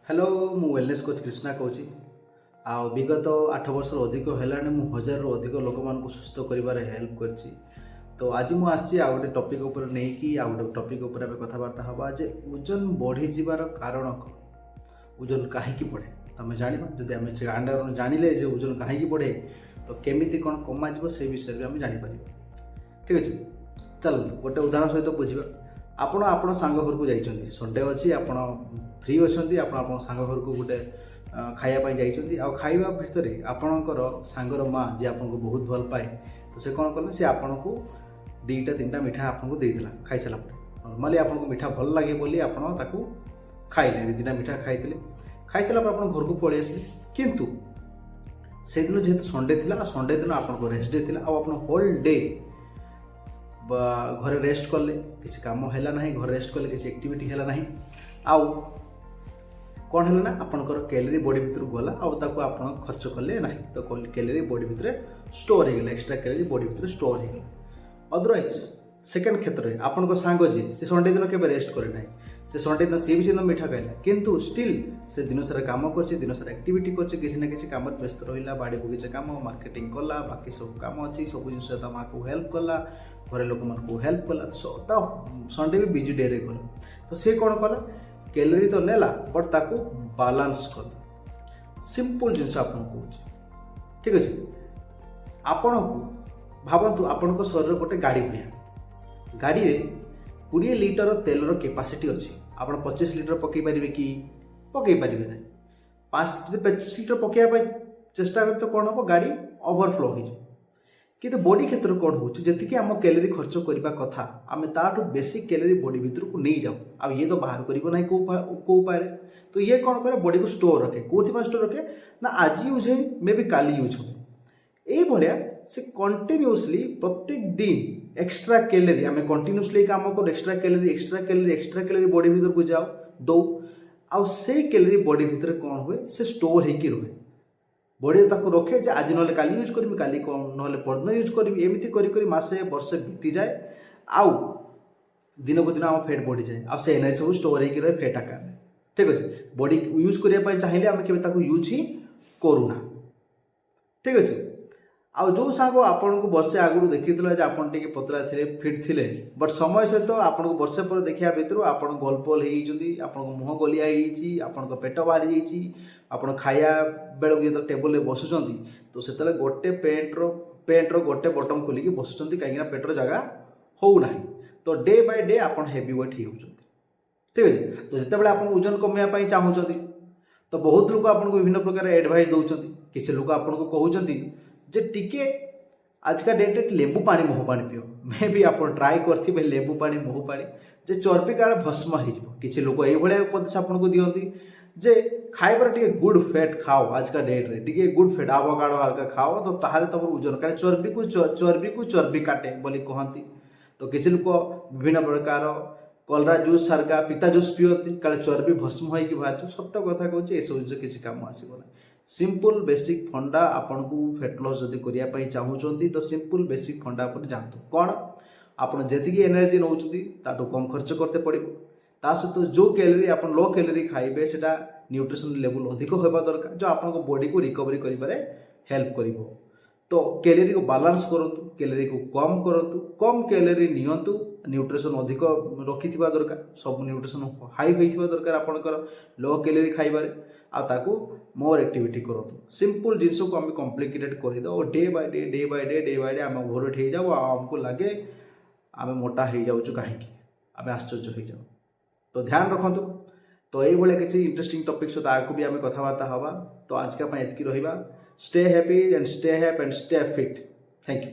Hello मु wellness coach Krishna कहूँ आ विगत 8 वर्ष अधिक है मु 1000 रु अधिक लोक मान सुस्थ कर हेल्प कर। तो आज मुझे आसी आ गए टपिक नहीं कि आ गए टपिक कथबार्ता हवा जे ओजन बढ़ी जीवार कारण कौन, ओजन कहीं बढ़े तुम जाना जदि आम जानिले ओजन कहीं बढ़े तो केमी कौन कम से विषय में जापर। ठीक अच्छे, चलते गोटे उदाहरण सहित बुझा। आपण सांग घर को जाइए, संडे अच्छी आप फ्री अच्छा आप सांग घर को गोटे खायापी जाइए आ खाइबा भितर आपणकर सांगर माँ जी आपको बहुत भल पाए तो से कौन कले से आपन को 2-3टा मिठा आपको देदेला खाई सारा नॉर्मली आपको मिठा भल लगे बोली आप खाइले 2-3टा मिठा खाई सारा आप घर को पलि आसिले। किंतु से दिन जेहेतु संडे थिला, संडे दिन आपको रेस्ट डे थिला आप होल डे घरे रेस्ट कले किसी काम है ना, घर रेस्ट कले किसी एक्टिविटी है ना, आउ कौन है ना आपंकर कैलोरी बॉडी भीतर गला आप खर्च कले ना तो कैलोरी बॉडी भीतर स्टोर हो गला, एक्स्ट्रा कैलोरी बॉडी भीतर स्टोर हो गला। अदरवाइज सेकेंड क्षेत्र में आपण सांग जी से संडे दिन के रेस्ट करे ना, से संडे दिन सी भी मीठा खाइला किंतु स्टिल से दिन सारा काम कर दिन सारा एक्टिविटी कर ना किसी काम व्यस्त रहा, बाड़ी बगीचा काम मार्केटिंग कला बाकी सब काम अच्छी सब जिन माँ को हेल्प कला, घर लोक मान हेल्प कला तो संडे भी बिजी डे रे गला तो सी कौन कला कैलोरी तो नेला बट ताकू बालांस कला। सिंपल जिनस आपको कहूँ। ठीक अच्छे, आपण को भावतु आपण शरीर गोटे गाड़ी भाया, गाड़ी में 20 लिटर तेलर कैपेसिटी अच्छी, आप 25 लिटर पकई पारे कि पकई पारे ना, 25 लिटर पकड़ा चेष्टा कर तो कौन हम गाड़ी ओवरफ्लो हो कि बॉडी क्षेत्र में कौन हो जी आम कैलोरी खर्च करने कथा आम ताठू बेसी कैलोरी बॉडी भीतर को नहीं जाऊ आ ये तो बाहर करना कौ उपाय तो ये कौन करे बॉडी को स्टोर रखे, कौन स्टोर रखे ना आज यूज है मे बी काली यूज हो ये से कंटिन्यूअसली प्रत्येक दिन एक्स्ट्रा कैलोरी आम कंटिन्यूअसली काम कर एक्स्ट्रा कैलोरी बॉडी भीतर को जाओ दो आ से कैलोरी बॉडी भीतर कौन हुए से स्टोर होकर रहे, बॉडी ताको रखे जे आज ना काली यूज करी काली ना परदिन यूज करी एमती करी मासे वर्षे बीती जाए आउ दिन को दिन आम फैट बढ़ी जाए आ से एनर्जी सब स्टोर होकर रहे फैट आकार में। ठीक अच्छे, बॉडी यूज करने चाहिए आम के यूज ही करूना। ठीक अच्छे, आउ जो सांग आपन को वर्षे आगु देखी आपन टे पतला थे फिट थे बट समय सहित आपन को वर्षे पर देखा भितर आप गलपल हो मुह गलिया आप पेट बाहरी जापन खाया बेलू जो टेबल बसुँच तो से गोटे पेंट्र गोटे बटम खोलिकी बसुँच कहीं पेटर जगह होना तो डे बाय डे आप हेवी वेट हो। ठीक है, तो जितेबाला आप ओजन कमाई चाहूँगी तो बहुत लोग आपको विभिन्न प्रकार एडवाइस दौरान, किसी लोग आपको कहते जे टिके आज का डेट लेंबू पानी मोह पानी पियो, मे भी आप ट्राए करेंगे लेंबू पानी मोह पानी जे चर्बी काल भस्म हो। किसी लोग ये उपदेश आपको दिखती जे खाइबार टे गुड फैट खाओ, आज का डेट रे टे गुड फैट आवाकाडो हल्का खाओ तो ताहले तुम ओजन कारण चर्बी को चर्बी काटे बोली कहती। तो किसी लोग विभिन्न प्रकार कलरा जूस सारका पिता जूस पियती काले चर्बी भस्म हो बाहर सत्य कथा कहूँ ये सब जिन किसी काम आसना। सिंपल बेसिक फंडा आपन को फैट लॉस जदि करने चाहूँगी तो सिंपल बेसिक फंडा आप जानतु कौन आप जी एनर्जी नौ ताठू कम खर्च करते पड़ो ता सहित जो कैलोरी आप लो कैलोरी खाइबे से न्यूट्रिशन लेवल अधिक होगा दरकार जो आपको बॉडी को रिकवरी कर हेल्प कर। तो कैलोरी को बालांस करूँ, कैलोरी को कम करूँ, कम कैलोरी नियंतु, न्यूट्रिशन अधिक रखि दरकार, सब न्यूट्रिशन हाई होता दरकार आपंकर लो कैलोरी खाइबार आकू मोर एक्टिविटी करूँ। सिंपल जिनस को आम कॉम्प्लिकेटेड कर और डे बाय डे आम ओवरवेट हो जाऊ आमको लगे आम मोटा हो जाऊँ कहीं आम आश्चर्य हो जाऊ। तो ध्यान रखु। तो ये किसी इंटरेस्टिंग टॉपिक सहित आगे भी आम कथबार्ता हवा। तो आज का एतकी रहा। Stay happy and stay fit. Thank you.